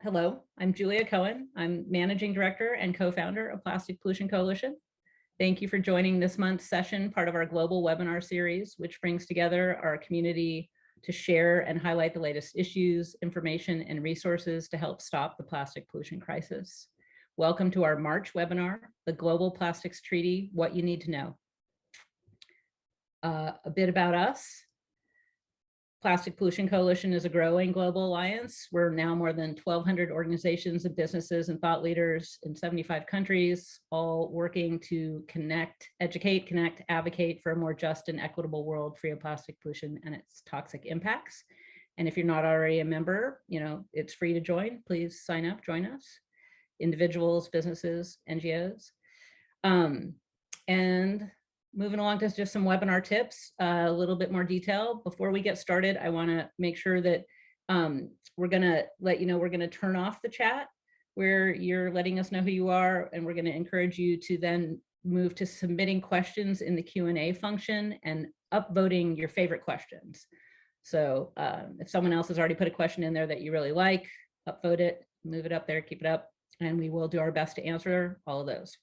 Hello, I'm Julia Cohen. I'm Managing Director and co-founder of Plastic Pollution Coalition. Thank you for joining this month's session, part of our global webinar series, which brings together our community to share and highlight the latest issues, information, and resources to help stop the plastic pollution crisis. Welcome to our March webinar, the Global Plastics Treaty, What You Need to Know. A bit about us. Plastic Pollution Coalition is a growing global alliance. We're now more than 1,200 organizations and businesses and thought leaders in 75 countries, all working to connect, educate, connect, advocate for a more just and equitable world free of plastic pollution and its toxic impacts. And if you're not already a member, it's free to join. Please sign up, join us. Individuals, businesses, NGOs. And moving along to just some webinar tips, a little bit more detail. Before we get started, I want to make sure that we're going to let you know we're going to turn off the chat where you're letting us know who you are, and we're going to encourage you to then move to submitting questions in the Q&A function and upvoting your favorite questions. So if someone else has already put a question in there that you really like, upvote it, move it up there, keep it up, and we will do our best to answer all of those.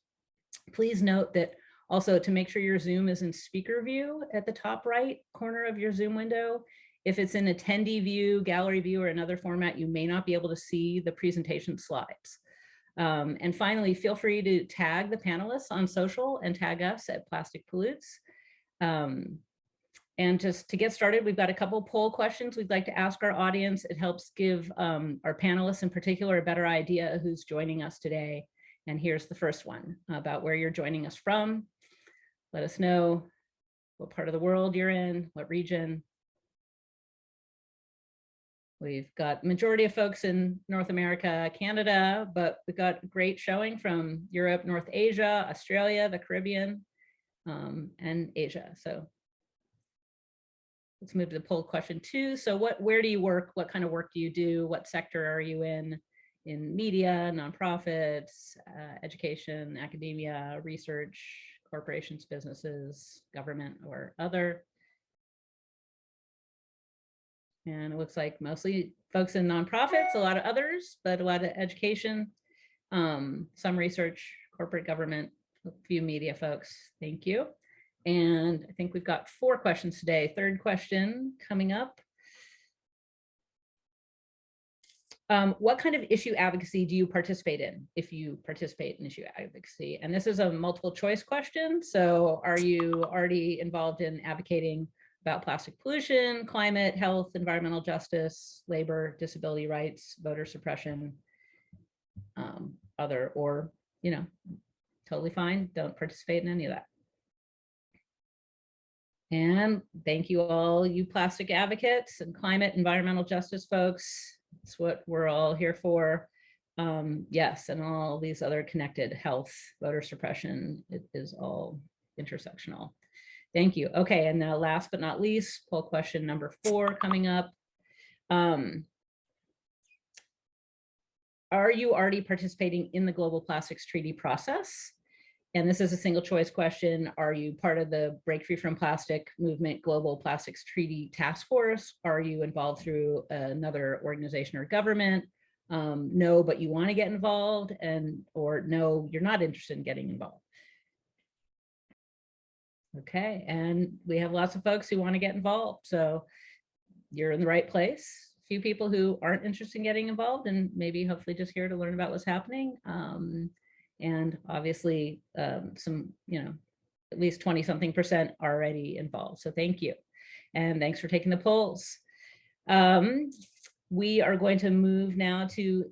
Please note that also, to make sure your Zoom is in speaker view at the top right corner of your Zoom window. If it's in attendee view, gallery view, or another format, you may not be able to see the presentation slides. And finally, feel free to tag the panelists on social and tag us at Plastic Pollutes. And just to get started, we've got a couple poll questions we'd like to ask our audience. It helps give our panelists in particular a better idea of who's joining us today. And here's the first one about where you're joining us from. Let us know what part of the world you're in, what region. We've got majority of folks in North America, Canada, but we've got great showing from Europe, North Asia, Australia, the Caribbean, and Asia. So let's move to the poll question 2. So where do you work? What kind of work do you do? What sector are you in media, nonprofits, education, academia, research, corporations, businesses, government, or other. And it looks like mostly folks in nonprofits, a lot of others, but a lot of education, some research, corporate government, a few media folks. Thank you. And I think we've got 4 questions today. Third question coming up. What kind of issue advocacy do you participate in if you participate in issue advocacy? And this is a multiple choice question. So are you already involved in advocating about plastic pollution, climate, health, environmental justice, labor, disability rights, voter suppression, other, or, totally fine, don't participate in any of that. And thank you all, you plastic advocates and climate, environmental justice folks. It's what we're all here for. Yes, and all these other connected, health, voter suppression, it is all intersectional. Thank you. Okay, and now last but not least, poll question number 4 coming up. Are you already participating in the Global Plastics Treaty process? And this is a single choice question. Are you part of the Break Free from Plastic Movement Global Plastics Treaty Task Force? Are you involved through another organization or government? No, but you want to get involved, or no, you're not interested in getting involved. Okay, and we have lots of folks who want to get involved. So you're in the right place. A few people who aren't interested in getting involved and maybe hopefully just here to learn about what's happening. And obviously some, at least 20-something% already involved. So thank you. And thanks for taking the polls. We are going to move now to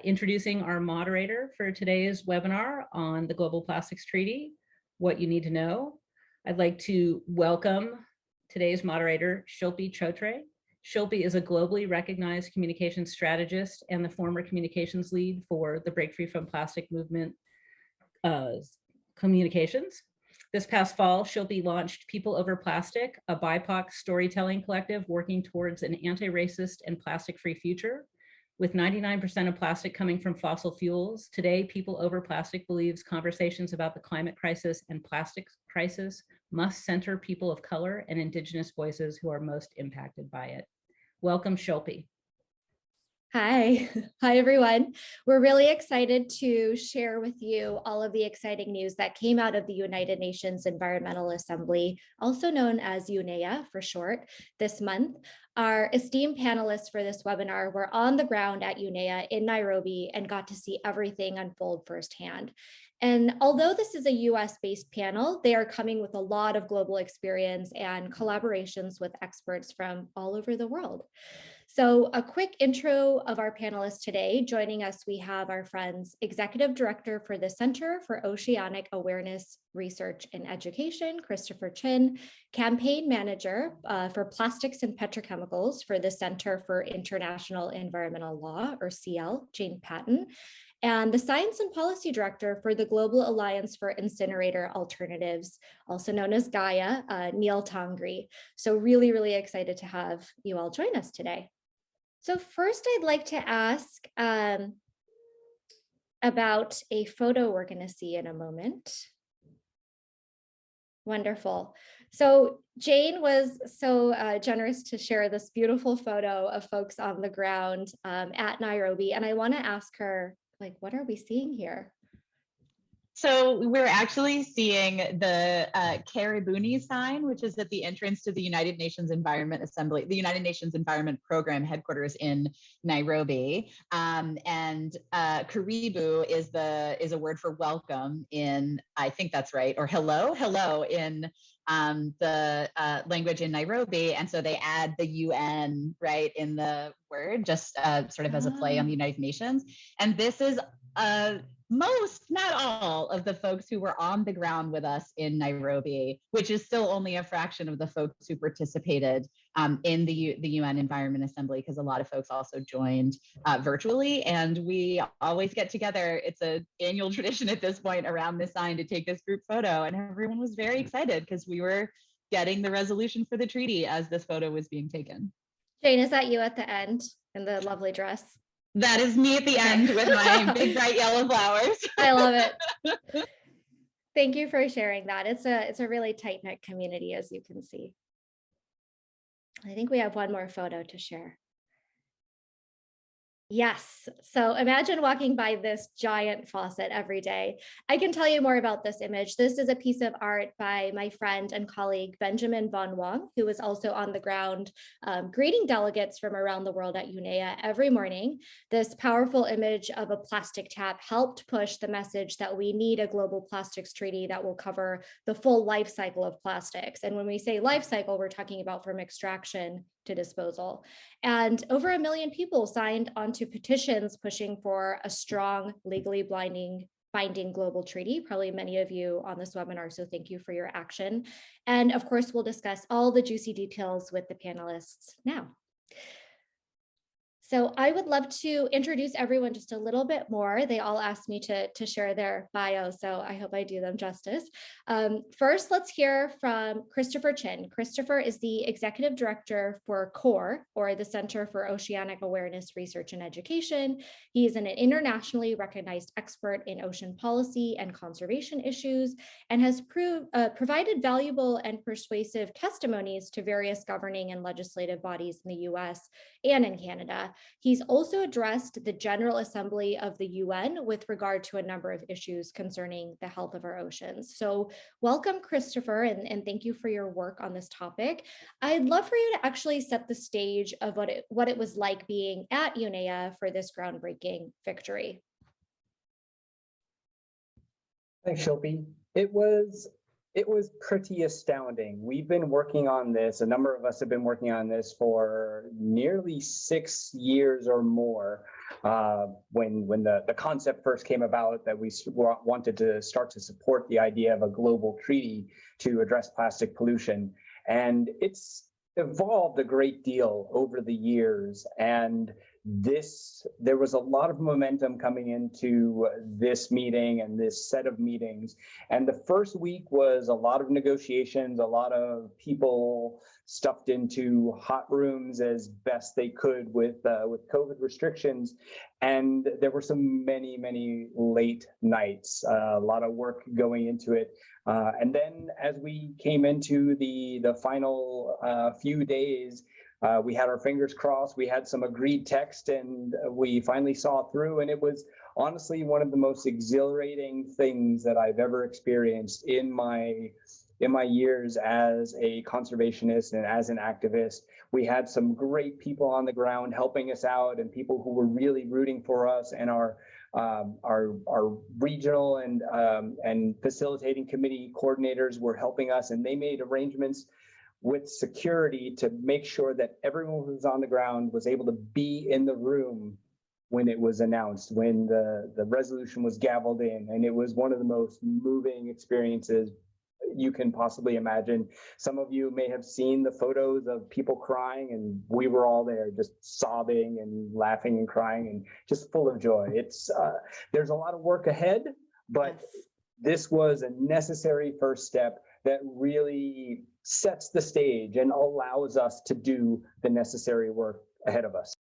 introducing our moderator for today's webinar on the Global Plastics Treaty, What You Need to Know. I'd like to welcome today's moderator, Shilpi Chhotray. Shilpi is a globally recognized communications strategist and the former communications lead for the Break Free from Plastic Movement communications. This past fall, Shilpi launched People Over Plastic, a BIPOC storytelling collective working towards an anti-racist and plastic-free future. With 99% of plastic coming from fossil fuels, today People Over Plastic believes conversations about the climate crisis and plastics crisis must center people of color and Indigenous voices who are most impacted by it. Welcome, Shilpi. Hi. Hi, everyone. We're really excited to share with you all of the exciting news that came out of the United Nations Environmental Assembly, also known as UNEA for short, this month. Our esteemed panelists for this webinar were on the ground at UNEA in Nairobi and got to see everything unfold firsthand. And although this is a US-based panel, they are coming with a lot of global experience and collaborations with experts from all over the world. So a quick intro of our panelists today. Joining us, we have our friends, Executive Director for the Center for Oceanic Awareness, Research and Education, Christopher Chin, Campaign Manager for Plastics and Petrochemicals for the Center for International Environmental Law, or CIEL, Jane Patton, and the Science and Policy Director for the Global Alliance for Incinerator Alternatives, also known as GAIA, Neil Tangri. So really, really excited to have you all join us today. So first, I'd like to ask about a photo we're going to see in a moment. Wonderful. So Jane was so generous to share this beautiful photo of folks on the ground at Nairobi. And I want to ask her, like, what are we seeing here? So we're actually seeing the Karibuni sign, which is at the entrance to the United Nations Environment Assembly, the United Nations Environment Program headquarters in Nairobi. And Karibu is a word for welcome in, I think that's right, or hello in the language in Nairobi. And so they add the UN right in the word, just sort of as a play on the United Nations. And this is most, not all, of the folks who were on the ground with us in Nairobi, which is still only a fraction of the folks who participated in the UN Environment Assembly, because a lot of folks also joined virtually. And we always get together. It's an annual tradition at this point around this sign to take this group photo. And everyone was very excited because we were getting the resolution for the treaty as this photo was being taken. Jane, is that you at the end in the lovely dress? That is me at the end with my big bright yellow flowers. I love it. Thank you for sharing that. It's a really tight-knit community, as you can see. I think we have one more photo to share. Yes. So imagine walking by this giant faucet every day. I can tell you more about this image. This is a piece of art by my friend and colleague, Benjamin Von Wong, who was also on the ground greeting delegates from around the world at UNEA every morning. This powerful image of a plastic tap helped push the message that we need a global plastics treaty that will cover the full life cycle of plastics. And when we say life cycle, we're talking about from extraction to disposal. And over 1 million people signed onto petitions pushing for a strong, legally binding global treaty, probably many of you on this webinar, so thank you for your action. And of course, we'll discuss all the juicy details with the panelists now. So I would love to introduce everyone just a little bit more. They all asked me to share their bio, so I hope I do them justice. First, let's hear from Christopher Chin. Christopher is the Executive Director for COARE, or the Center for Oceanic Awareness, Research and Education. He is an internationally recognized expert in ocean policy and conservation issues, and has provided valuable and persuasive testimonies to various governing and legislative bodies in the US and in Canada. He's also addressed the General Assembly of the UN with regard to a number of issues concerning the health of our oceans. So welcome, Christopher, and thank you for your work on this topic. I'd love for you to actually set the stage of what it was like being at UNEA for this groundbreaking victory. Thanks, Shilpi. It was pretty astounding. We've been working on this, a number of us have been working on this for nearly 6 years or more, when the concept first came about that we wanted to start to support the idea of a global treaty to address plastic pollution. And it's evolved a great deal over the years, and there was a lot of momentum coming into this meeting and this set of meetings. And the first week was a lot of negotiations, a lot of people stuffed into hot rooms as best they could with COVID restrictions. And there were many late nights, a lot of work going into it. And then as we came into the final few days, We had our fingers crossed. We had some agreed text, and we finally saw it through. And it was honestly one of the most exhilarating things that I've ever experienced in my years as a conservationist and as an activist. We had some great people on the ground helping us out, and people who were really rooting for us, and our regional and facilitating committee coordinators were helping us, and they made arrangements with security to make sure that everyone who was on the ground was able to be in the room when it was announced, when the resolution was gavelled in. And it was one of the most moving experiences you can possibly imagine. Some of you may have seen the photos of people crying, and we were all there just sobbing and laughing and crying and just full of joy. There's a lot of work ahead, but this was a necessary first step that really sets the stage and allows us to do the necessary work ahead of us.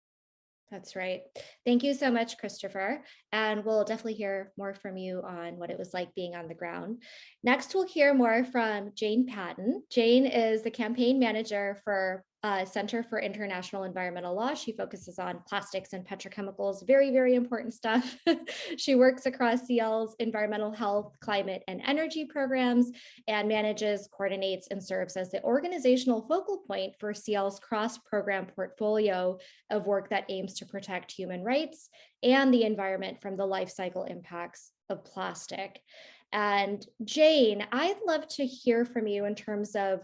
That's right. Thank you so much, Christopher. And we'll definitely hear more from you on what it was like being on the ground. Next, we'll hear more from Jane Patton. Jane is the campaign manager for Center for International Environmental Law. She focuses on plastics and petrochemicals, very, very important stuff. She works across CIEL's environmental health, climate, and energy programs, and manages, coordinates, and serves as the organizational focal point for CIEL's cross-program portfolio of work that aims to protect human rights and the environment from the life cycle impacts of plastic. And Jane, I'd love to hear from you in terms of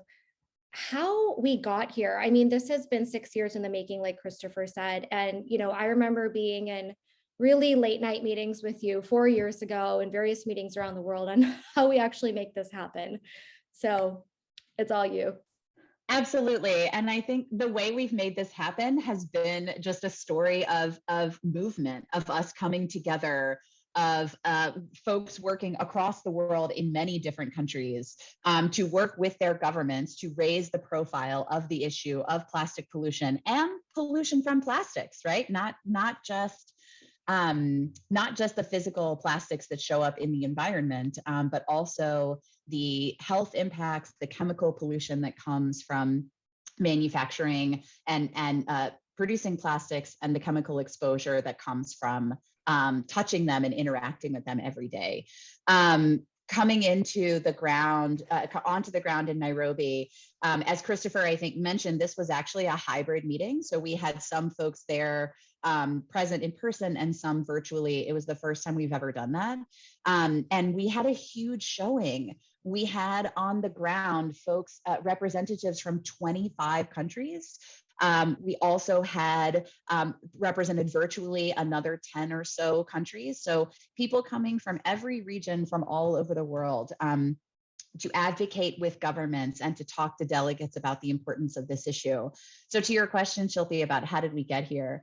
how we got here. I mean, this has been 6 years in the making, like Christopher said. And, I remember being in really late night meetings with you 4 years ago and various meetings around the world on how we actually make this happen. So it's all you. Absolutely. And I think the way we've made this happen has been just a story of movement, of us coming together, of folks working across the world in many different countries to work with their governments to raise the profile of the issue of plastic pollution and pollution from plastics, right? Not just the physical plastics that show up in the environment, but also the health impacts, the chemical pollution that comes from manufacturing and producing plastics, and the chemical exposure that comes from touching them and interacting with them every day. Coming into the ground, onto the ground in Nairobi, as Christopher, I think, mentioned, this was actually a hybrid meeting. So we had some folks there present in person and some virtually. It was the first time we've ever done that. And we had a huge showing. We had on the ground folks, representatives from 25 countries. We also had represented virtually another 10 or so countries. So people coming from every region from all over the world to advocate with governments and to talk to delegates about the importance of this issue. So to your question, Shilpi, about how did we get here?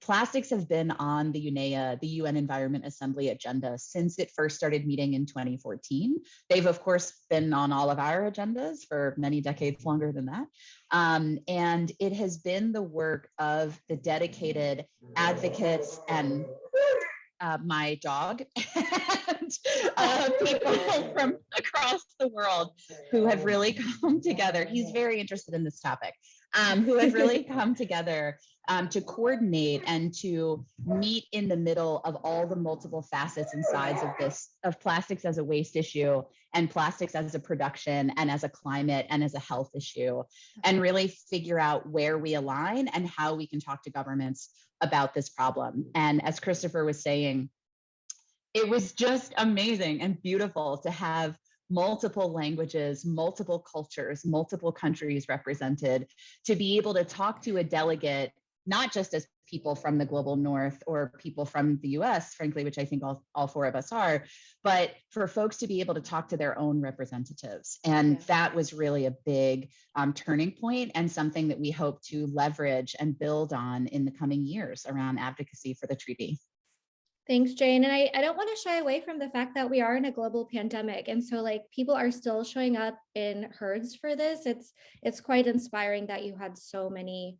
Plastics have been on the UNEA, the UN Environment Assembly agenda since it first started meeting in 2014. They've, of course, been on all of our agendas for many decades longer than that. And it has been the work of the dedicated advocates and my dog and people from across the world who have really come together. He's very interested in this topic, who have really come together to coordinate and to meet in the middle of all the multiple facets and sides of this, of plastics as a waste issue and plastics as a production and as a climate and as a health issue, and really figure out where we align and how we can talk to governments about this problem. And as Christopher was saying, it was just amazing and beautiful to have multiple languages, multiple cultures, multiple countries represented, to be able to talk to a delegate, not just as people from the global north or people from the US, frankly, which I think all four of us are, but for folks to be able to talk to their own representatives. And that was really a big turning point, and something that we hope to leverage and build on in the coming years around advocacy for the treaty. Thanks, Jane. And I don't want to shy away from the fact that we are in a global pandemic. And so people are still showing up in herds for this. It's quite inspiring that you had so many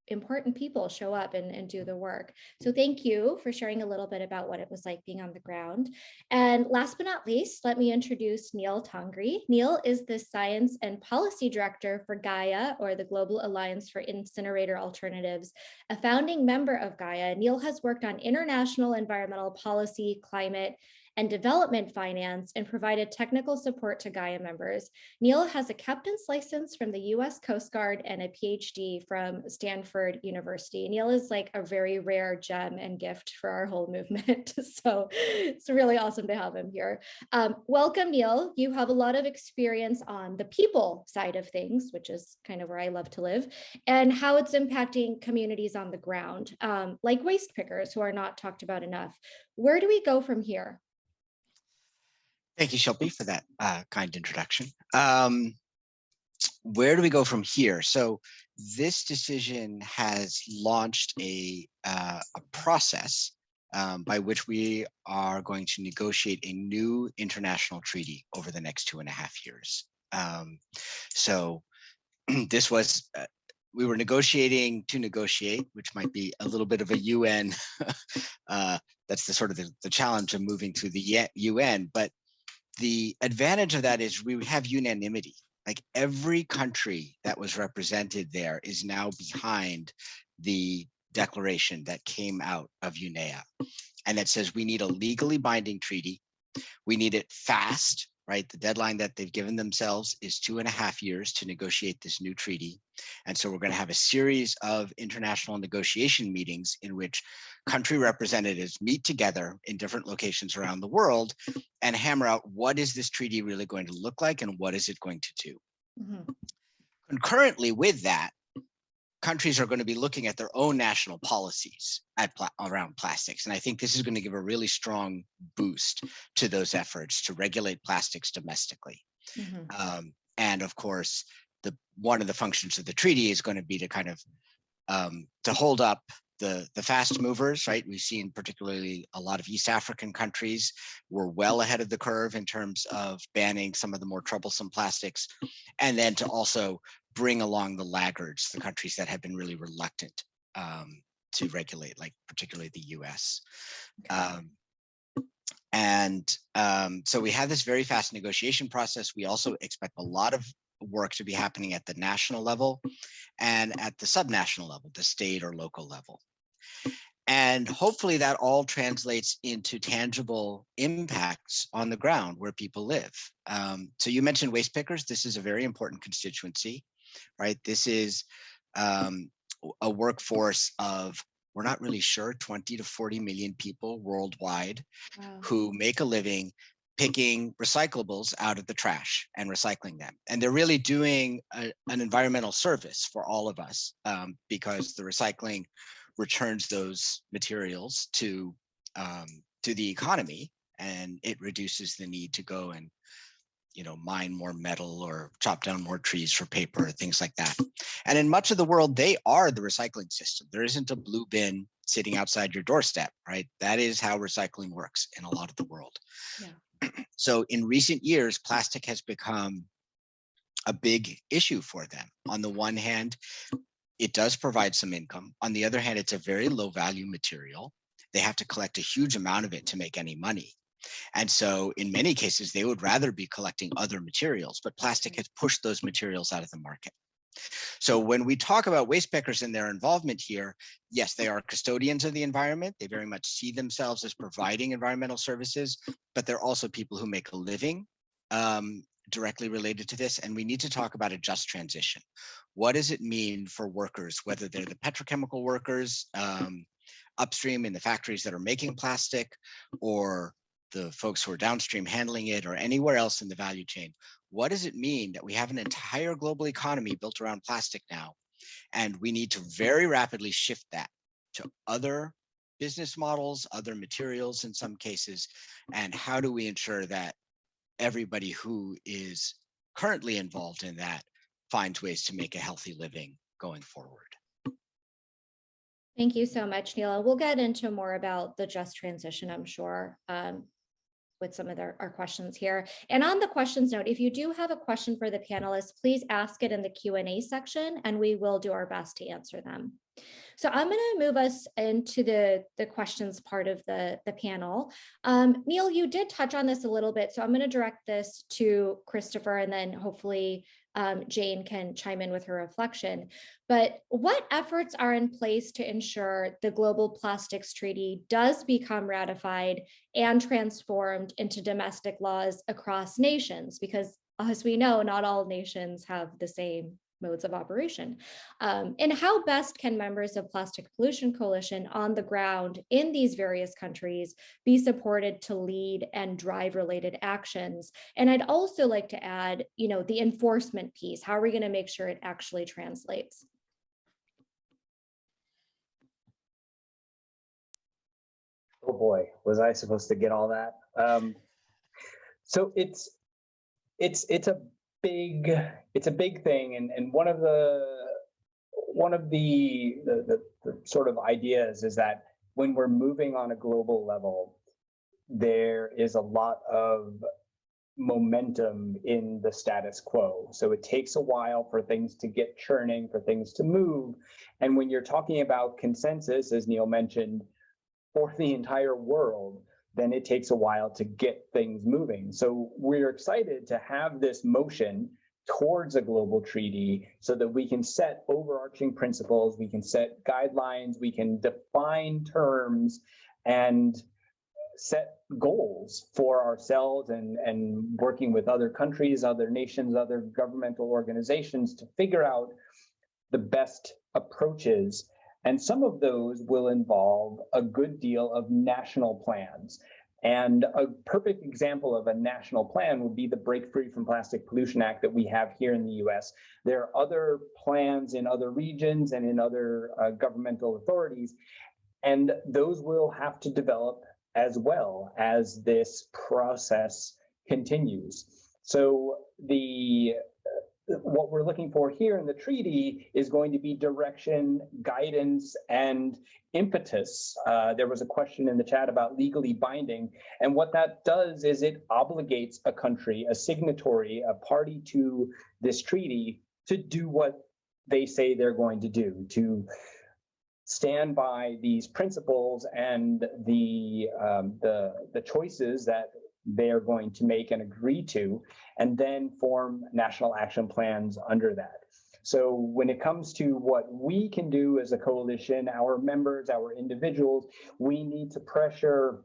important people show up and do the work. So thank you for sharing a little bit about what it was like being on the ground. And last but not least, let me introduce Neil Tangri. Neil is the Science and Policy Director for GAIA, or the Global Alliance for Incinerator Alternatives, a founding member of GAIA. Neil has worked on international environmental policy, climate, and development finance, and provided technical support to GAIA members. Neil has a captain's license from the US Coast Guard and a PhD from Stanford University. Neil is like a very rare gem and gift for our whole movement. So it's really awesome to have him here. Welcome, Neil. You have a lot of experience on the people side of things, which is kind of where I love to live, and how it's impacting communities on the ground, like waste pickers who are not talked about enough. Where do we go from here? Thank you, Shilpi, for that kind introduction. Where do we go from here? So this decision has launched a process by which we are going to negotiate a new international treaty over the next 2.5 years. So this was, we were negotiating to negotiate, which might be a little bit of a UN. That's the sort of the challenge of moving through the UN, but the advantage of that is we have unanimity. Like every country that was represented there is now behind the declaration that came out of UNEA. And that says we need a legally binding treaty. We need it fast, right? The deadline that they've given themselves is 2.5 years to negotiate this new treaty. And so we're going to have a series of international negotiation meetings in which country representatives meet together in different locations around the world and hammer out what is this treaty really going to look like and what is it going to do. Mm-hmm. Concurrently with that, countries are going to be looking at their own national policies around plastics. And I think this is going to give a really strong boost to those efforts to regulate plastics domestically. Mm-hmm. And of course, one of the functions of the treaty is going to be to kind of to hold up the fast movers, right? We've seen particularly a lot of East African countries were well ahead of the curve in terms of banning some of the more troublesome plastics, and then to also bring along the laggards, the countries that have been really reluctant to regulate, like particularly the US. So we have this very fast negotiation process. We also expect a lot of work to be happening at the national level and at the subnational level, the state or local level. And hopefully that all translates into tangible impacts on the ground where people live. So you mentioned waste pickers. This is a very important constituency, right? This is a workforce of, we're not really sure, 20 to 40 million people worldwide. Wow. Who make a living picking recyclables out of the trash and recycling them. And they're really doing an environmental service for all of us because the recycling returns those materials to the economy, and it reduces the need to go and mine more metal or chop down more trees for paper, things like that. And in much of the world, they are the recycling system. There isn't a blue bin sitting outside your doorstep, right? That is how recycling works in a lot of the world. Yeah. So in recent years, plastic has become a big issue for them. On the one hand, it does provide some income. On the other hand, it's a very low value material. They have to collect a huge amount of it to make any money. And so in many cases, they would rather be collecting other materials, but plastic has pushed those materials out of the market. So when we talk about waste pickers and their involvement here, yes, they are custodians of the environment. They very much see themselves as providing environmental services, but they're also people who make a living directly related to this. And we need to talk about a just transition. What does it mean for workers, whether they're the petrochemical workers upstream in the factories that are making plastic, or the folks who are downstream handling it, or anywhere else in the value chain? What does it mean that we have an entire global economy built around plastic now, and we need to very rapidly shift that to other business models, other materials in some cases, and how do we ensure that everybody who is currently involved in that finds ways to make a healthy living going forward? Thank you so much, Neil. We'll get into more about the just transition, I'm sure. with some of our questions here. And on the questions note, if you do have a question for the panelists, please ask it in the Q&A section and we will do our best to answer them. So I'm going to move us into the questions part of the panel. Neil, you did touch on this a little bit, so I'm going to direct this to Christopher, and then hopefully Jane can chime in with her reflection. But what efforts are in place to ensure the Global Plastics Treaty does become ratified and transformed into domestic laws across nations? Because as we know, not all nations have the same modes of operation. And how best can members of Plastic Pollution Coalition on the ground in these various countries be supported to lead and drive related actions? And I'd also like to add, the enforcement piece. How are we going to make sure it actually translates? Oh boy, was I supposed to get all that? So it's a big thing, and one of the sort of ideas is that when we're moving on a global level, there is a lot of momentum in the status quo. So it takes a while for things to get churning, for things to move. And when you're talking about consensus, as Neil mentioned, for the entire world, then it takes a while to get things moving. So we're excited to have this motion towards a global treaty so that we can set overarching principles, we can set guidelines, we can define terms and set goals for ourselves and working with other countries, other nations, other governmental organizations to figure out the best approaches. And some of those will involve a good deal of national plans. And a perfect example of a national plan would be the Break Free from Plastic Pollution Act that we have here in the US. There are other plans in other regions and in other governmental authorities, and those will have to develop as well as this process continues. So what we're looking for here in the treaty is going to be direction, guidance, and impetus. There was a question in the chat about legally binding, and what that does is it obligates a country, a signatory, a party to this treaty, to do what they say they're going to do, to stand by these principles and the choices that they are going to make and agree to, and then form national action plans under that. So when it comes to what we can do as a coalition, our members, our individuals, we need to pressure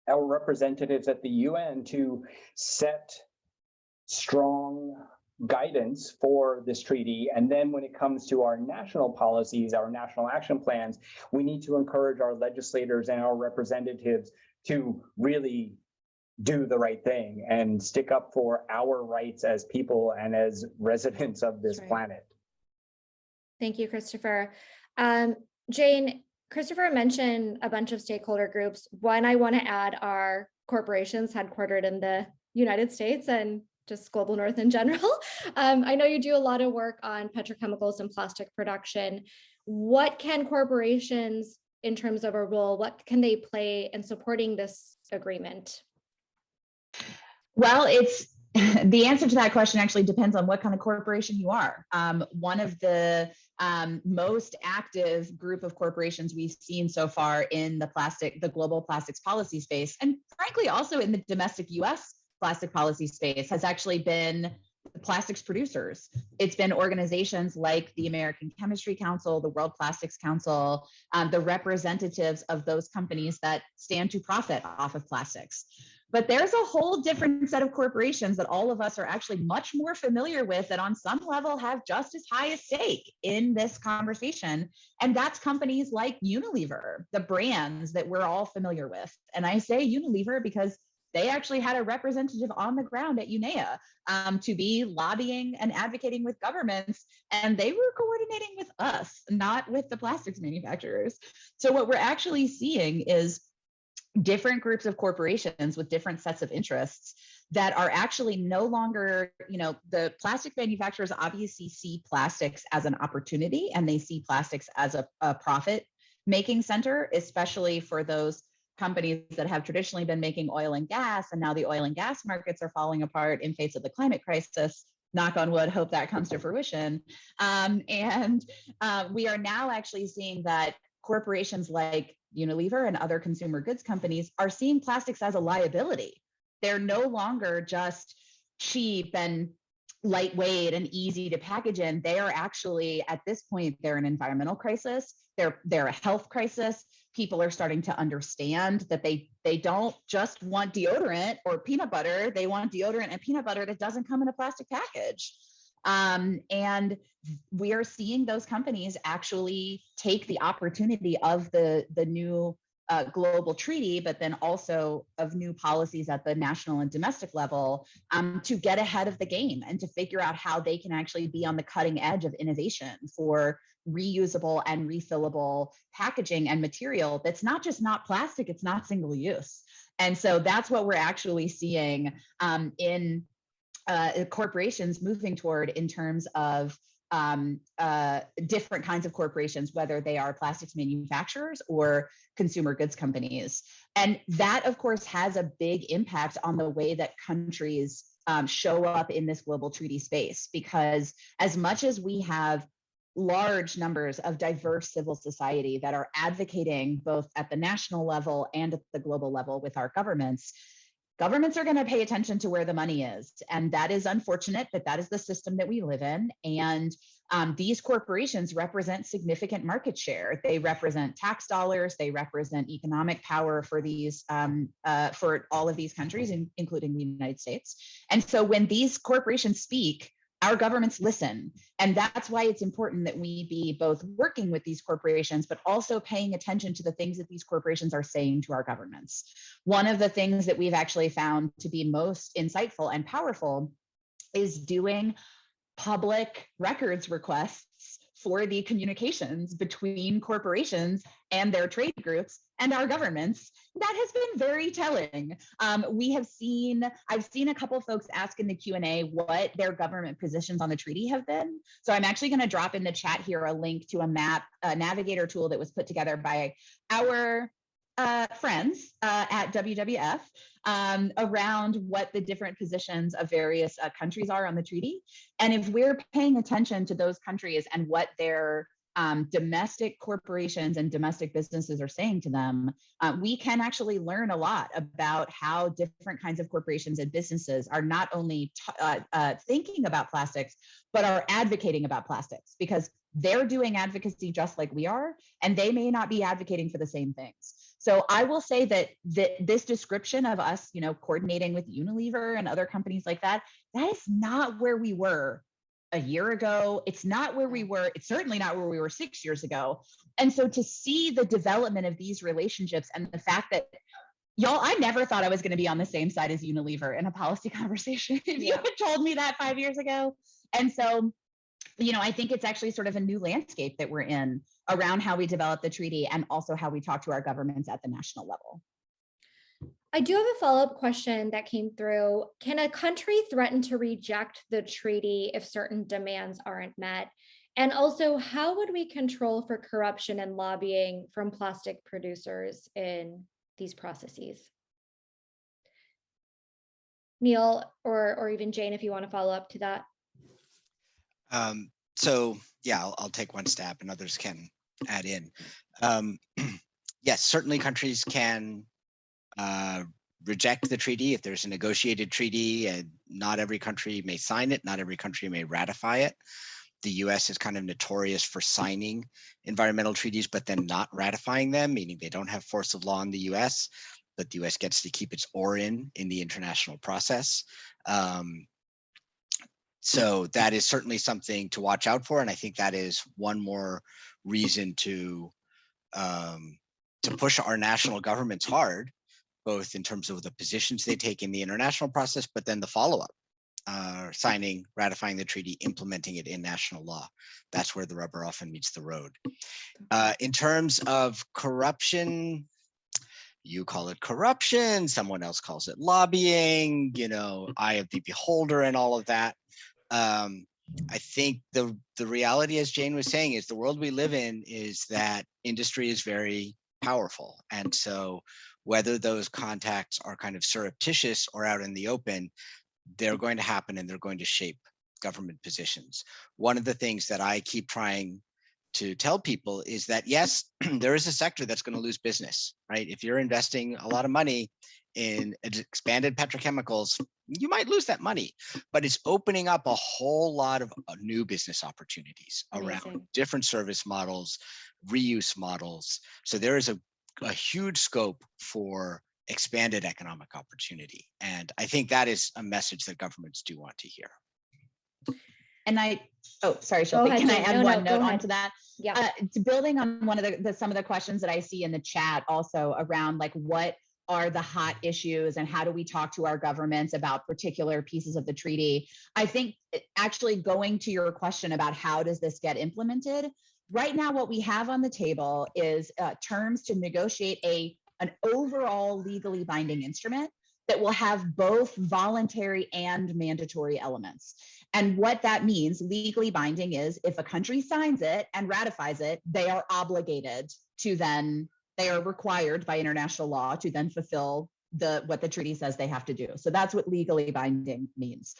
our representatives at the UN to set strong guidance for this treaty. And then when it comes to our national policies, our national action plans, we need to encourage our legislators and our representatives to really do the right thing and stick up for our rights as people and as residents of this planet. Thank you, Christopher. Jane, Christopher mentioned a bunch of stakeholder groups. One I want to add are corporations headquartered in the United States and just global north in general. I know you do a lot of work on petrochemicals and plastic production. What can corporations, in terms of a role, what can they play in supporting this agreement? Well, it's the answer to that question actually depends on what kind of corporation you are. One of the most active group of corporations we've seen so far in the global plastics policy space, and frankly also in the domestic US plastic policy space, has actually been the plastics producers. It's been organizations like the American Chemistry Council, the World Plastics Council, the representatives of those companies that stand to profit off of plastics. But there's a whole different set of corporations that all of us are actually much more familiar with, that on some level have just as high a stake in this conversation. And that's companies like Unilever, the brands that we're all familiar with. And I say Unilever because they actually had a representative on the ground at UNEA to be lobbying and advocating with governments, and they were coordinating with us, not with the plastics manufacturers. So what we're actually seeing is different groups of corporations with different sets of interests that are actually no longer, the plastic manufacturers obviously see plastics as an opportunity, and they see plastics as a profit making center, especially for those companies that have traditionally been making oil and gas, and now the oil and gas markets are falling apart in face of the climate crisis. Knock on wood, hope that comes to fruition. We are now actually seeing that corporations like Unilever and other consumer goods companies are seeing plastics as a liability. They're no longer just cheap and lightweight and easy to package in. They are actually, at this point, they're an environmental crisis. They're a health crisis. People are starting to understand that they don't just want deodorant or peanut butter. They want deodorant and peanut butter that doesn't come in a plastic package. And we are seeing those companies actually take the opportunity of the new global treaty, but then also of new policies at the national and domestic level to get ahead of the game and to figure out how they can actually be on the cutting edge of innovation for reusable and refillable packaging and material that's not just not plastic, it's not single use. And so that's what we're actually seeing in corporations moving toward in terms of different kinds of corporations, whether they are plastics manufacturers or consumer goods companies. And that, of course, has a big impact on the way that countries show up in this global treaty space, because as much as we have large numbers of diverse civil society that are advocating both at the national level and at the global level with our governments are going to pay attention to where the money is. And that is unfortunate, but that is the system that we live in. And these corporations represent significant market share. They represent tax dollars. They represent economic power for these, for all of these countries, including the United States. And so when these corporations speak, our governments listen. And that's why it's important that we be both working with these corporations, but also paying attention to the things that these corporations are saying to our governments. One of the things that we've actually found to be most insightful and powerful is doing public records requests for the communications between corporations and their trade groups and our governments. That has been very telling. I've seen a couple of folks ask in the Q&A what their government positions on the treaty have been. So I'm actually going to drop in the chat here a link to a map, a navigator tool that was put together by our friends at WWF around what the different positions of various countries are on the treaty. And if we're paying attention to those countries and what their domestic corporations and domestic businesses are saying to them, we can actually learn a lot about how different kinds of corporations and businesses are not only thinking about plastics, but are advocating about plastics, because they're doing advocacy just like we are, and they may not be advocating for the same things. So I will say that this description of us, coordinating with Unilever and other companies like that, that is not where we were a year ago. It's not where we were. It's certainly not where we were 6 years ago. And so to see the development of these relationships and the fact that, y'all, I never thought I was going to be on the same side as Unilever in a policy conversation if you had told me that 5 years ago. And so, I think it's actually sort of a new landscape that we're in around how we develop the treaty and also how we talk to our governments at the national level. I do have a follow-up question that came through. Can a country threaten to reject the treaty if certain demands aren't met? And also, how would we control for corruption and lobbying from plastic producers in these processes? Neil, or even Jane, if you want to follow up to that. So yeah, I'll take one stab and others can add in. Yes, certainly countries can reject the treaty if there's a negotiated treaty, and not every country may sign it, not every country may ratify it. The US is kind of notorious for signing environmental treaties, but then not ratifying them, meaning they don't have force of law in the US, but the US gets to keep its oar in the international process. So that is certainly something to watch out for. And I think that is one more reason to push our national governments hard, both in terms of the positions they take in the international process, but then the follow-up, signing, ratifying the treaty, implementing it in national law. That's where the rubber often meets the road. In terms of corruption, you call it corruption, someone else calls it lobbying, eye of the beholder and all of that. I think the reality, as Jane was saying, is the world we live in is that industry is very powerful. And so whether those contacts are kind of surreptitious or out in the open, they're going to happen and they're going to shape government positions. One of the things that I keep trying to tell people is that, yes, there is a sector that's going to lose business, right? If you're investing a lot of money in expanded petrochemicals, you might lose that money, but it's opening up a whole lot of new business opportunities around different service models, reuse models. So there is a huge scope for expanded economic opportunity. And I think that is a message that governments do want to hear. And sorry, Shilpi, can I add one note onto that? Yeah. Building on one of some of the questions that I see in the chat also around like what are the hot issues and how do we talk to our governments about particular pieces of the treaty? I think actually going to your question about how does this get implemented, right now what we have on the table is terms to negotiate an overall legally binding instrument that will have both voluntary and mandatory elements. And what that means, legally binding, is if a country signs it and ratifies it, they are obligated to then, they are required by international law to then fulfill what the treaty says they have to do. So that's what legally binding means.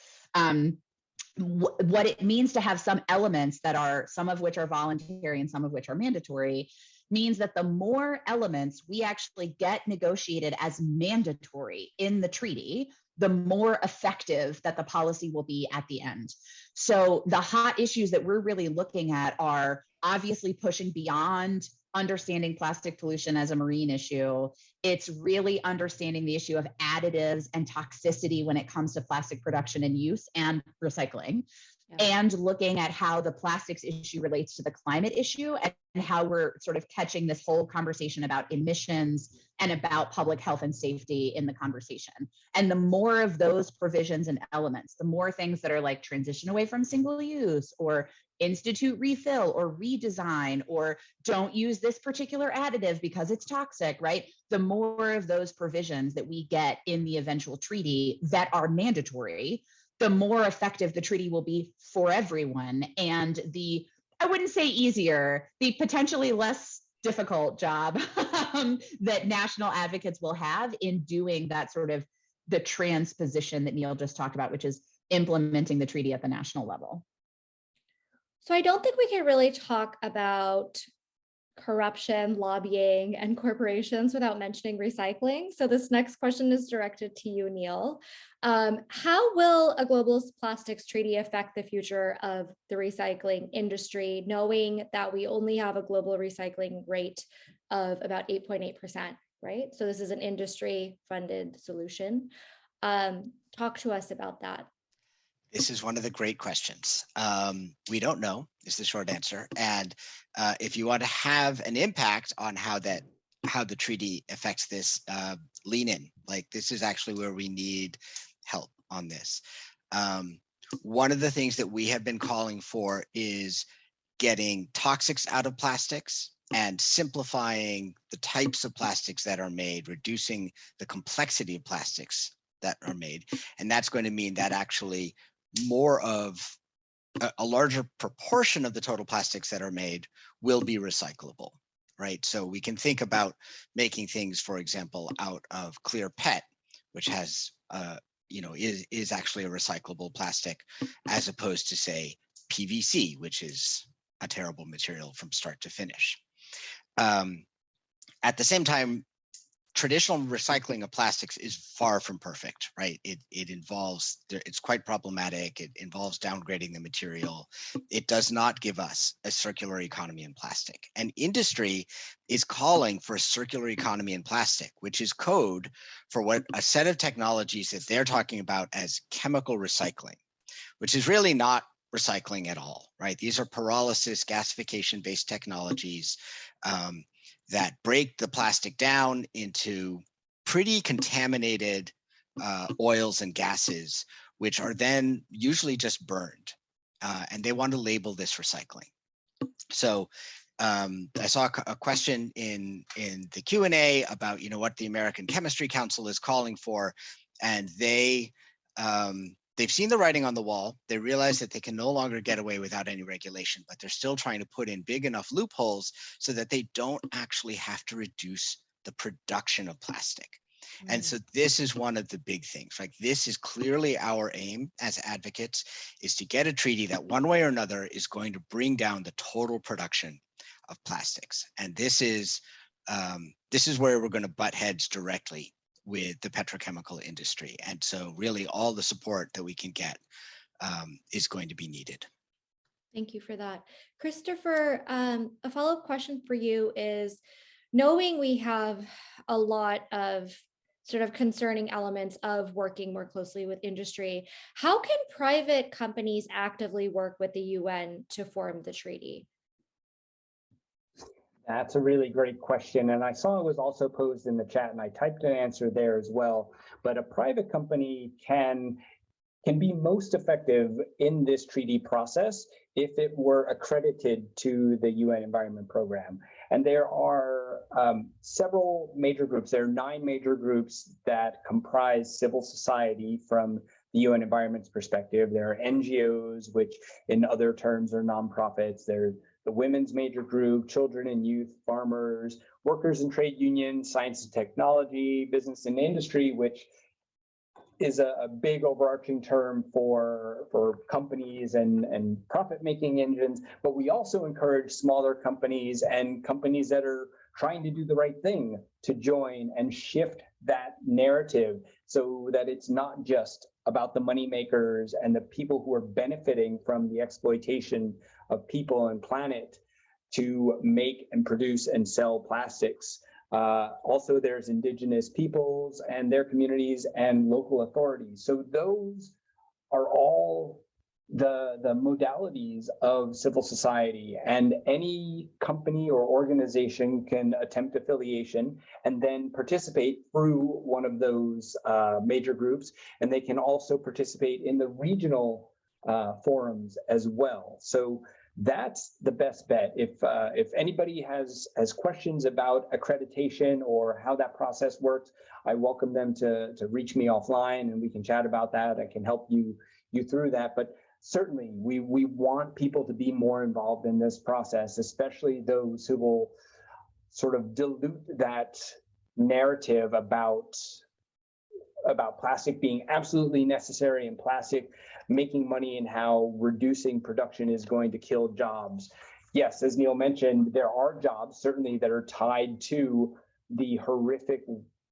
What it means to have some elements that are, some of which are voluntary and some of which are mandatory, means that the more elements we actually get negotiated as mandatory in the treaty, the more effective that the policy will be at the end. So the hot issues that we're really looking at are obviously pushing beyond understanding plastic pollution as a marine issue. It's really understanding the issue of additives and toxicity when it comes to plastic production and use and recycling. And looking at how the plastics issue relates to the climate issue and how we're sort of catching this whole conversation about emissions and about public health and safety in the conversation. And the more of those provisions and elements, the more things that are like transition away from single use or institute refill or redesign or don't use this particular additive because it's toxic, right? The more of those provisions that we get in the eventual treaty that are mandatory, the more effective the treaty will be for everyone. And I wouldn't say easier, the potentially less difficult job that national advocates will have in doing that sort of the transposition that Neil just talked about, which is implementing the treaty at the national level. So I don't think we can really talk about corruption, lobbying, and corporations without mentioning recycling. So this next question is directed to you, Neil. How will a global plastics treaty affect the future of the recycling industry, knowing that we only have a global recycling rate of about 8.8%, right? So this is an industry-funded solution. Talk to us about that. This is one of the great questions. We don't know is the short answer. And if you want to have an impact on how the treaty affects this, lean in. Like, this is actually where we need help on this. One of the things that we have been calling for is getting toxics out of plastics and simplifying the types of plastics that are made, reducing the complexity of plastics that are made. And that's going to mean that actually more of a larger proportion of the total plastics that are made will be recyclable, right? So we can think about making things, for example, out of clear PET, which has, is actually a recyclable plastic, as opposed to, say, PVC, which is a terrible material from start to finish. At the same time, traditional recycling of plastics is far from perfect, right? It's quite problematic. It involves downgrading the material. It does not give us a circular economy in plastic. And industry is calling for a circular economy in plastic, which is code for what a set of technologies that they're talking about as chemical recycling, which is really not recycling at all, right? These are pyrolysis, gasification-based technologies that break the plastic down into pretty contaminated oils and gases, which are then usually just burned. And they want to label this recycling. So I saw a question in the Q&A about, what the American Chemistry Council is calling for, and they've seen the writing on the wall. They realize that they can no longer get away without any regulation, but they're still trying to put in big enough loopholes so that they don't actually have to reduce the production of plastic. And so this is one of the big things. Like, this is clearly our aim as advocates, is to get a treaty that one way or another is going to bring down the total production of plastics. And this is where we're going to butt heads directly with the petrochemical industry. And so really all the support that we can get is going to be needed. Thank you for that. Christopher, a follow-up question for you is, knowing we have a lot of sort of concerning elements of working more closely with industry, how can private companies actively work with the UN to form the treaty? That's a really great question. And I saw it was also posed in the chat, and I typed an answer there as well. But a private company can be most effective in this treaty process if it were accredited to the UN Environment Program. And there are several major groups. There are 9 major groups that comprise civil society from the UN Environment's perspective. There are NGOs, which in other terms are nonprofits. There's the women's major group, children and youth, farmers, workers and trade unions, science and technology, business and industry, which is a big overarching term for companies and profit-making engines. But we also encourage smaller companies and companies that are trying to do the right thing to join and shift that narrative so that it's not just about the money makers and the people who are benefiting from the exploitation of people and planet to make and produce and sell plastics. Also, there's indigenous peoples and their communities and local authorities. So those are all the modalities of civil society, and any company or organization can attempt affiliation and then participate through one of those major groups. And they can also participate in the regional forums as well. So that's the best bet. If anybody has questions about accreditation or how that process works, I welcome them to reach me offline, and we can chat about that. I can help you through that. But certainly, we want people to be more involved in this process, especially those who will sort of dilute that narrative about plastic being absolutely necessary and plastic making money, and how reducing production is going to kill jobs. Yes, as Neil mentioned, there are jobs certainly that are tied to the horrific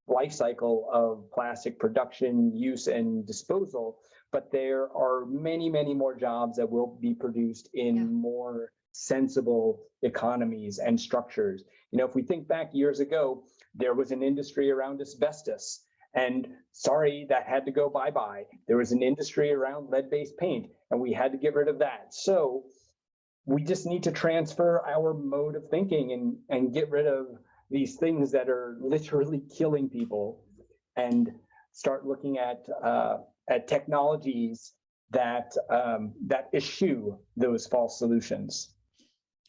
life cycle of plastic production, use, and disposal, but there are many, many more jobs that will be produced in more sensible economies and structures. You know, if we think back years ago, there was an industry around asbestos. And sorry, that had to go bye-bye. There was an industry around lead-based paint, and we had to get rid of that. So we just need to transfer our mode of thinking and get rid of these things that are literally killing people, and start looking at technologies that eschew those false solutions.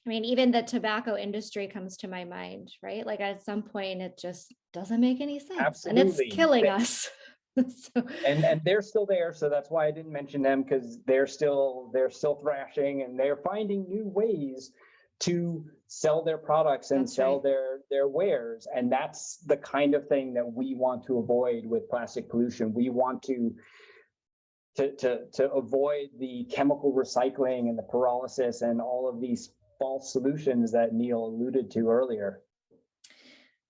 I mean, even the tobacco industry comes to my mind, right? Like at some point, it just doesn't make any sense. Absolutely. And it's killing us. So. And they're still there, so that's why I didn't mention them, because they're still thrashing, and they're finding new ways to sell their products and sell their wares. And that's the kind of thing that we want to avoid with plastic pollution. We want to avoid the chemical recycling and the pyrolysis and all of these false solutions that Neil alluded to earlier.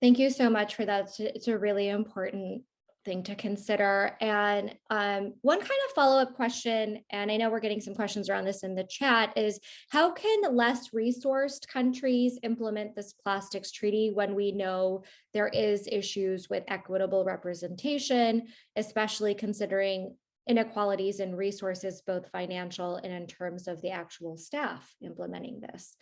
Thank you so much for that. It's a really important thing to consider. And one kind of follow-up question, and I know we're getting some questions around this in the chat, is how can less resourced countries implement this plastics treaty when we know there is issues with equitable representation, especially considering inequalities in resources, both financial and in terms of the actual staff implementing this?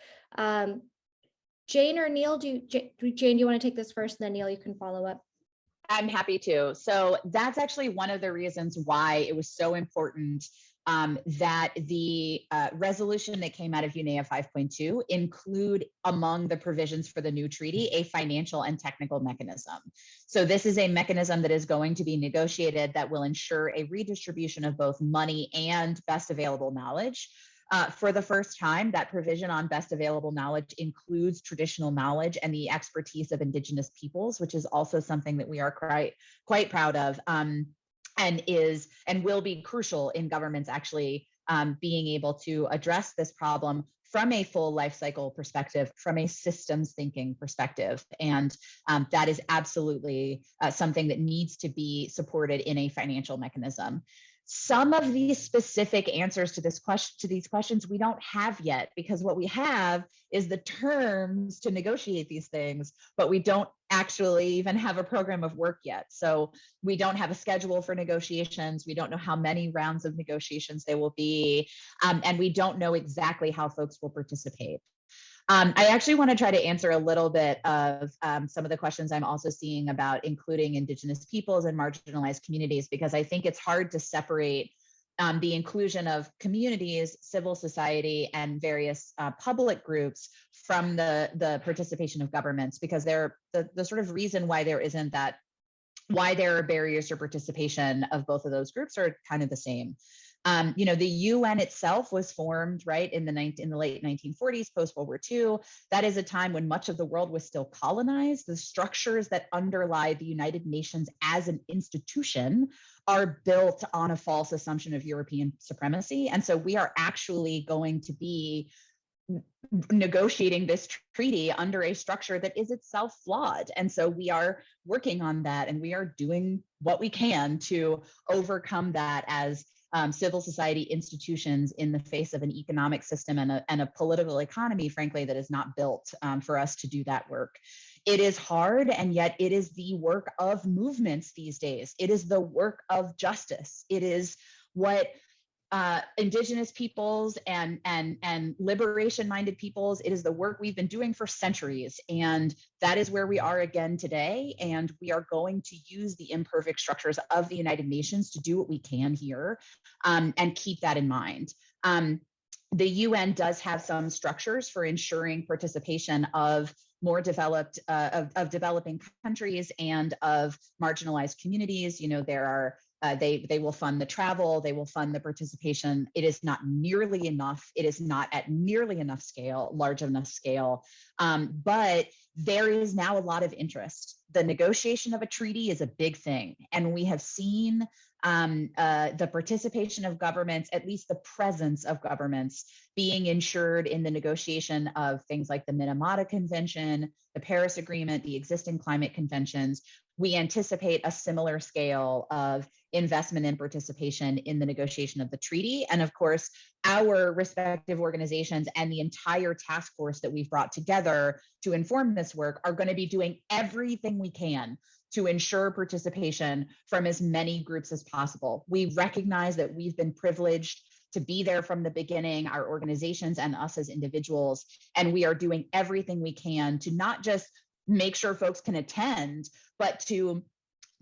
Jane or Neil, Jane, do you want to take this first, and then Neil, you can follow up? I'm happy to. So that's actually one of the reasons why it was so important that the resolution that came out of UNEA 5.2 include among the provisions for the new treaty a financial and technical mechanism. So this is a mechanism that is going to be negotiated that will ensure a redistribution of both money and best available knowledge For the first time, that provision on best available knowledge includes traditional knowledge and the expertise of Indigenous peoples, which is also something that we are quite proud of, and will be crucial in governments actually being able to address this problem from a full life cycle perspective, from a systems thinking perspective. And that is absolutely something that needs to be supported in a financial mechanism. Some of these specific answers to these questions we don't have yet, because what we have is the terms to negotiate these things, but we don't actually even have a program of work yet. So we don't have a schedule for negotiations. We don't know how many rounds of negotiations there will be, and we don't know exactly how folks will participate. I actually want to try to answer a little bit of some of the questions I'm also seeing about including Indigenous peoples and marginalized communities, because I think it's hard to separate the inclusion of communities, civil society, and various public groups from the participation of governments, because they're the sort of reason why there isn't that, why there are barriers to participation of both of those groups are kind of the same. You know, the UN itself was formed, right, in the late 1940s, post World War II. That is a time when much of the world was still colonized. The structures that underlie the United Nations as an institution are built on a false assumption of European supremacy. And so we are actually going to be negotiating this treaty under a structure that is itself flawed. And so we are working on that, and we are doing what we can to overcome that as civil society institutions in the face of an economic system and a political economy, frankly, that is not built for us to do that work. It is hard, and yet it is the work of movements these days. It is the work of justice. It is what Indigenous peoples and liberation-minded peoples, it is the work we've been doing for centuries. And that is where we are again today. And we are going to use the imperfect structures of the United Nations to do what we can here, and keep that in mind. The UN does have some structures for ensuring participation of more developed, of developing countries and of marginalized communities. You know, there are they will fund the travel, they will fund the participation. It is not nearly enough. It is not at nearly enough scale, large enough scale, but there is now a lot of interest. The negotiation of a treaty is a big thing, and we have seen the participation of governments, at least the presence of governments, being ensured in the negotiation of things like the Minamata Convention, the Paris Agreement, the existing climate conventions. We anticipate a similar scale of investment and participation in the negotiation of the treaty. And of course, our respective organizations and the entire task force that we've brought together to inform this work are going to be doing everything we can to ensure participation from as many groups as possible. We recognize that we've been privileged to be there from the beginning, our organizations and us as individuals, and we are doing everything we can to not just make sure folks can attend, but to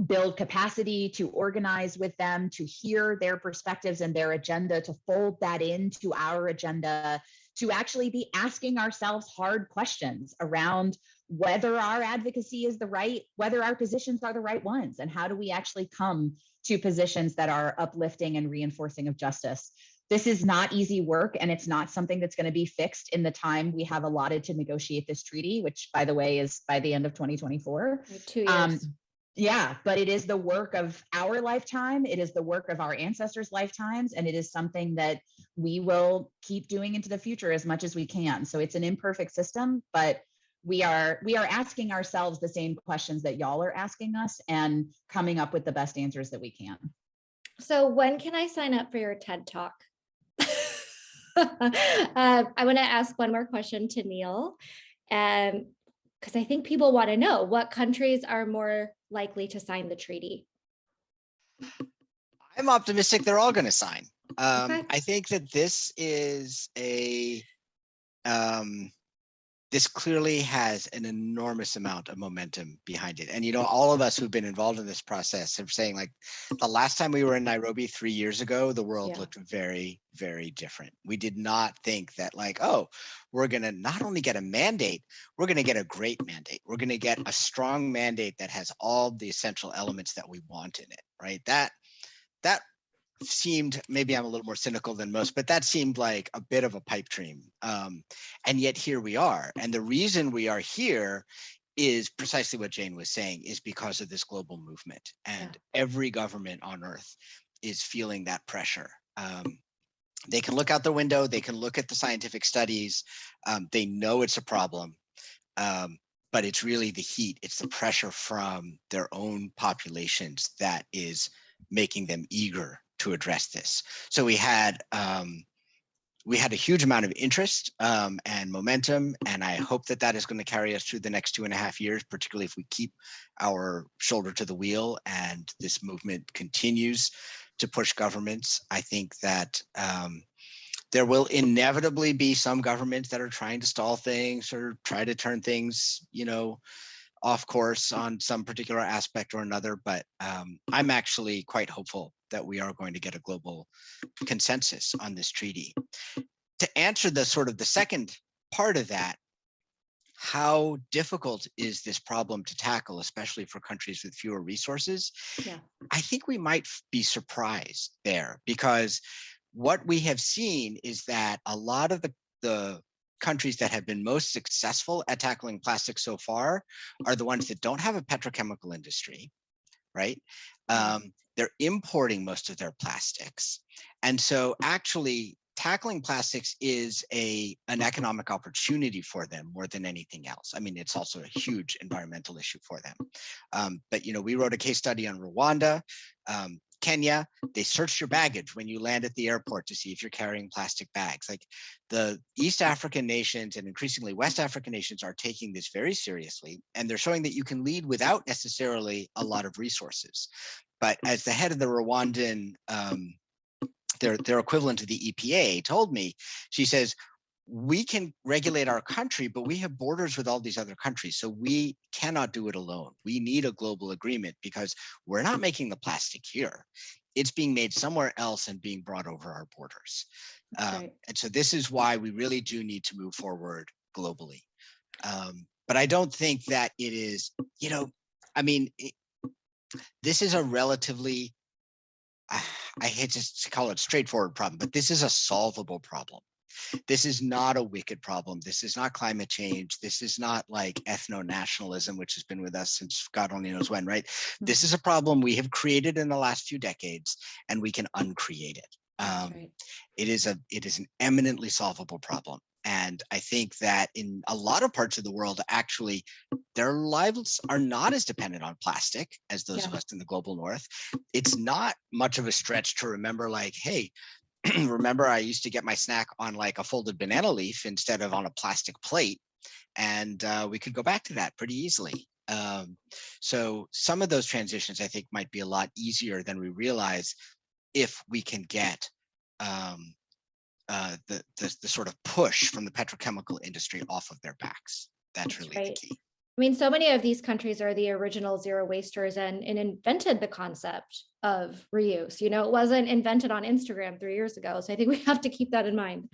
build capacity, to organize with them, to hear their perspectives and their agenda, to fold that into our agenda, to actually be asking ourselves hard questions around whether our advocacy is the right, whether our positions are the right ones, and how do we actually come to positions that are uplifting and reinforcing of justice. This is not easy work, and it's not something that's going to be fixed in the time we have allotted to negotiate this treaty, which, by the way, is by the end of 2024. 2 years. Yeah, but it is the work of our lifetime. It is the work of our ancestors' lifetimes, and it is something that we will keep doing into the future as much as we can. So it's an imperfect system, but we are asking ourselves the same questions that y'all are asking us and coming up with the best answers that we can. So when can I sign up for your TED Talk? I want to ask one more question to Neil, because I think people want to know what countries are more likely to sign the treaty. I'm optimistic they're all going to sign. Okay. I think that this is this clearly has an enormous amount of momentum behind it. And, you know, all of us who've been involved in this process are saying, like, the last time we were in Nairobi 3 years ago, the world looked very, very different. We did not think that, like, oh, we're going to not only get a mandate, we're going to get a great mandate. We're going to get a strong mandate that has all the essential elements that we want in it, right? That seemed, maybe I'm a little more cynical than most, but that seemed like a bit of a pipe dream. And yet here we are. And the reason we are here is precisely what Jane was saying, is because of this global movement. And every government on earth is feeling that pressure. They can look out the window, they can look at the scientific studies, they know it's a problem, but it's really the heat, it's the pressure from their own populations that is making them eager to address this. So we had a huge amount of interest and momentum, and I hope that that is going to carry us through the next 2.5 years, particularly if we keep our shoulder to the wheel and this movement continues to push governments. I think that there will inevitably be some governments that are trying to stall things or try to turn things, off course on some particular aspect or another. But I'm actually quite hopeful that we are going to get a global consensus on this treaty. To answer the second part of that, how difficult is this problem to tackle, especially for countries with fewer resources? Yeah. I think we might be surprised there, because what we have seen is that a lot of the countries that have been most successful at tackling plastic so far are the ones that don't have a petrochemical industry, right? They're importing most of their plastics. And so actually tackling plastics is an economic opportunity for them more than anything else. I mean, it's also a huge environmental issue for them. But we wrote a case study on Rwanda, Kenya. They searched your baggage when you land at the airport to see if you're carrying plastic bags. Like, the East African nations and increasingly West African nations are taking this very seriously, and they're showing that you can lead without necessarily a lot of resources. But as the head of the Rwandan, their equivalent to the EPA, told me, she says, we can regulate our country, but we have borders with all these other countries, so we cannot do it alone. We need a global agreement because we're not making the plastic here. It's being made somewhere else and being brought over our borders. Right. And so this is why we really do need to move forward globally. But I don't think that it is, this is a relatively, I hate to call it straightforward problem, but this is a solvable problem. This is not a wicked problem. This is not climate change. This is not like ethno-nationalism, which has been with us since God only knows when, right? This is a problem we have created in the last few decades, and we can uncreate it. Right. It is an eminently solvable problem. And I think that in a lot of parts of the world, actually, their lives are not as dependent on plastic as those of us in the global north. It's not much of a stretch to remember, like, hey, remember I used to get my snack on like a folded banana leaf instead of on a plastic plate. And we could go back to that pretty easily. So some of those transitions, I think, might be a lot easier than we realize if we can get the sort of push from the petrochemical industry off of their backs. That's really right. the key. I mean, so many of these countries are the original zero wasters and invented the concept of reuse. It wasn't invented on Instagram 3 years ago. So I think we have to keep that in mind.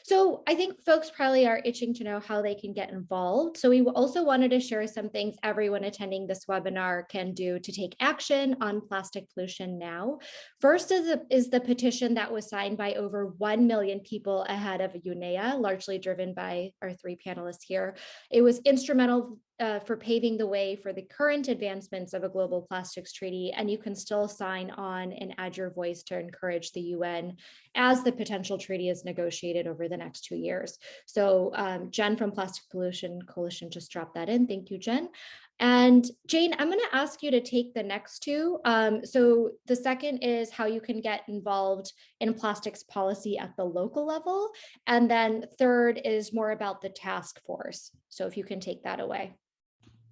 So I think folks probably are itching to know how they can get involved. So we also wanted to share some things everyone attending this webinar can do to take action on plastic pollution now. First is the petition that was signed by over 1 million people ahead of UNEA, largely driven by our 3 panelists here. It was instrumental for paving the way for the current advancements of a global plastics treaty, and you can still sign on and add your voice to encourage the UN as the potential treaty is negotiated over the next 2 years. So Jen from Plastic Pollution Coalition just dropped that in. Thank you, Jen. And Jane, I'm going to ask you to take the next 2. So the second is how you can get involved in plastics policy at the local level. And then third is more about the task force. So if you can take that away.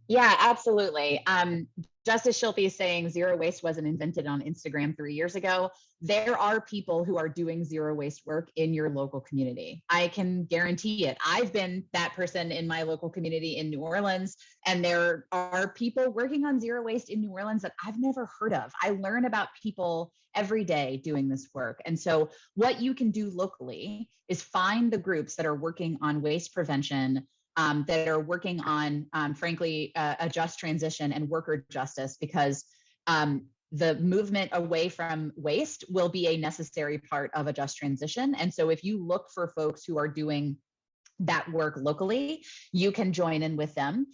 Yeah, absolutely. Just as Shilpi is saying, zero waste wasn't invented on Instagram 3 years ago. There are people who are doing zero waste work in your local community. I can guarantee it. I've been that person in my local community in New Orleans, and there are people working on zero waste in New Orleans that I've never heard of. I learn about people every day doing this work. And so what you can do locally is find the groups that are working on waste prevention, that are working on, frankly, a just transition and worker justice, because the movement away from waste will be a necessary part of a just transition. And so if you look for folks who are doing that work locally, you can join in with them.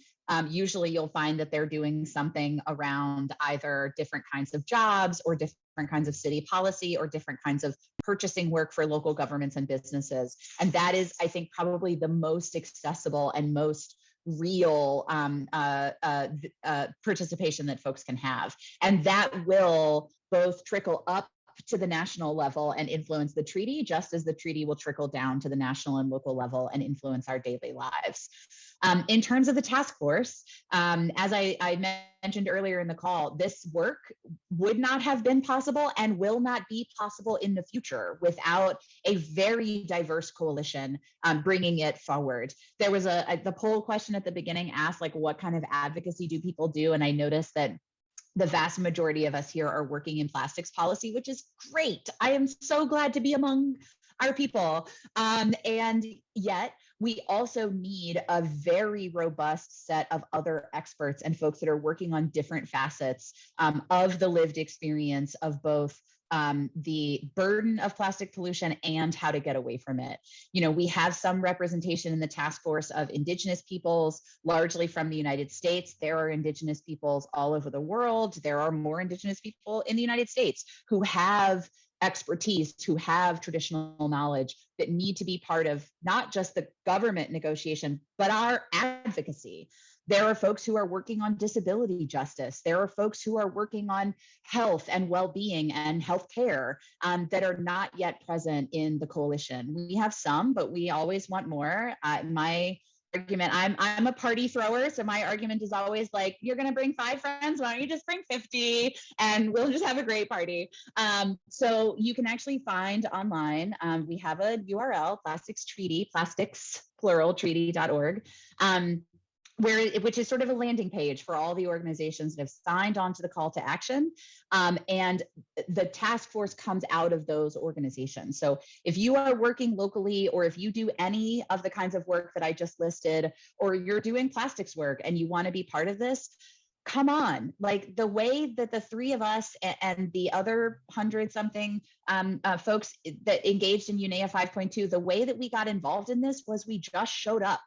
Usually you'll find that they're doing something around either different kinds of jobs or different kinds of city policy or different kinds of purchasing work for local governments and businesses. And that is, I think, probably the most accessible and most real participation that folks can have. And that will both trickle up to the national level and influence the treaty, just as the treaty will trickle down to the national and local level and influence our daily lives. In terms of the task force, as I mentioned earlier in the call, this work would not have been possible and will not be possible in the future without a very diverse coalition bringing it forward. There was the poll question at the beginning asked, like, what kind of advocacy do people do? And I noticed that the vast majority of us here are working in plastics policy, which is great. I am so glad to be among our people. And yet we also need a very robust set of other experts and folks that are working on different facets of the lived experience of both the burden of plastic pollution and how to get away from it. You know, we have some representation in the task force of Indigenous peoples, largely from the United States. There are Indigenous peoples all over the world. There are more Indigenous people in the United States who have expertise, who have traditional knowledge that need to be part of not just the government negotiation, but our advocacy. There are folks who are working on disability justice. There are folks who are working on health and well-being and healthcare that are not yet present in the coalition. We have some, but we always want more. My argument, I'm a party thrower, so my argument is always like, you're going to bring 5 friends, why don't you just bring 50 and we'll just have a great party. So you can actually find online, we have a URL, plastics treaty, plastics plural treaty.org. Which is sort of a landing page for all the organizations that have signed on to the call to action. And the task force comes out of those organizations. So if you are working locally, or if you do any of the kinds of work that I just listed, or you're doing plastics work and you want to be part of this, come on. Like, the way that the 3 of us and the other 100-something folks that engaged in UNEA 5.2, the way that we got involved in this was we just showed up.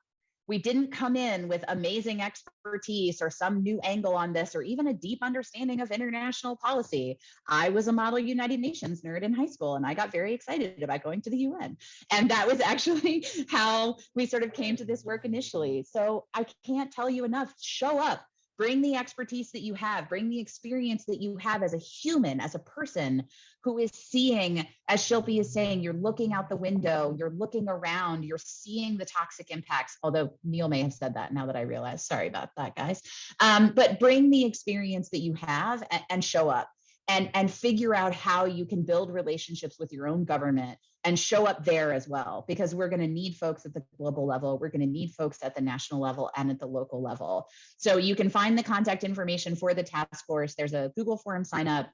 We didn't come in with amazing expertise or some new angle on this, or even a deep understanding of international policy. I was a model United Nations nerd in high school, and I got very excited about going to the UN. And that was actually how we sort of came to this work initially. So I can't tell you enough, show up. Bring the expertise that you have, bring the experience that you have as a human, as a person who is seeing, as Shilpi is saying, you're looking out the window, you're looking around, you're seeing the toxic impacts, although Neil may have said that now that I realize, sorry about that, guys. But bring the experience that you have and show up and figure out how you can build relationships with your own government and show up there as well, because we're going to need folks at the global level. We're going to need folks at the national level and at the local level. So you can find the contact information for the task force. There's a Google form sign up.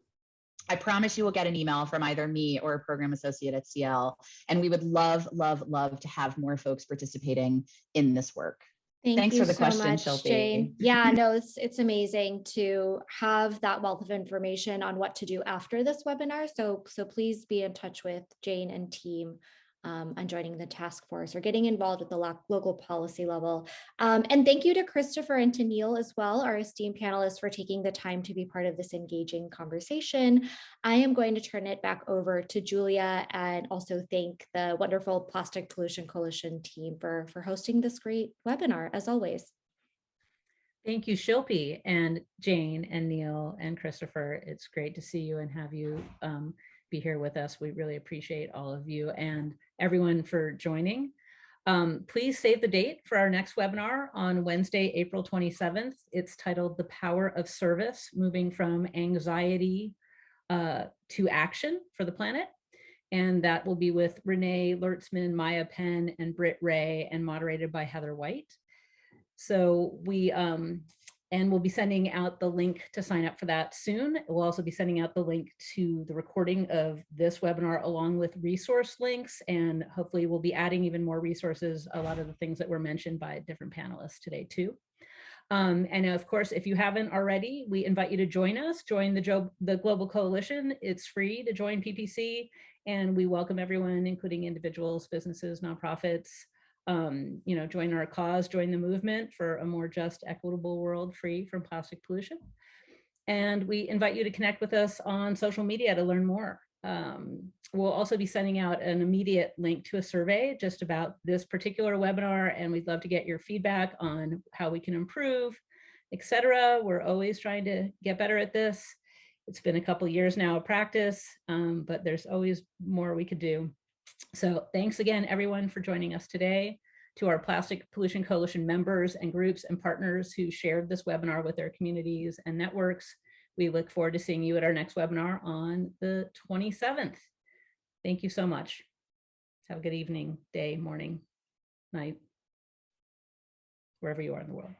I promise you will get an email from either me or a program associate at CIEL. And we would love, love, love to have more folks participating in this work. Thanks for the question, Shilpi. Jane. Yeah, no, it's amazing to have that wealth of information on what to do after this webinar. So please be in touch with Jane and team on joining the task force or getting involved at the local policy level. And thank you to Christopher and to Neil as well, our esteemed panelists, for taking the time to be part of this engaging conversation. I am going to turn it back over to Julia and also thank the wonderful Plastic Pollution Coalition team for hosting this great webinar, as always. Thank you, Shilpi and Jane and Neil and Christopher. It's great to see you and have you be here with us. We really appreciate all of you and everyone for joining. Please save the date for our next webinar on Wednesday, April 27th. It's titled The Power of Service, Moving from Anxiety to Action for the Planet. And that will be with Renee Lertzman, Maya Penn, and Britt Ray, and moderated by Heather White. So we'll be sending out the link to sign up for that soon. We'll also be sending out the link to the recording of this webinar along with resource links, and hopefully we'll be adding even more resources, a lot of the things that were mentioned by different panelists today too. And of course, if you haven't already, we invite you to join us, join the Global Coalition. It's free to join PPC, and we welcome everyone, including individuals, businesses, nonprofits, join our cause, join the movement for a more just, equitable world free from plastic pollution. And we invite you to connect with us on social media to learn more. We'll also be sending out an immediate link to a survey just about this particular webinar, and we'd love to get your feedback on how we can improve, etc. We're always trying to get better at this. It's been a couple years now of practice, but there's always more we could do. So thanks again, everyone, for joining us today. To our Plastic Pollution Coalition members and groups and partners who shared this webinar with their communities and networks, we look forward to seeing you at our next webinar on the 27th. Thank you so much. Have a good evening, day, morning, night, wherever you are in the world.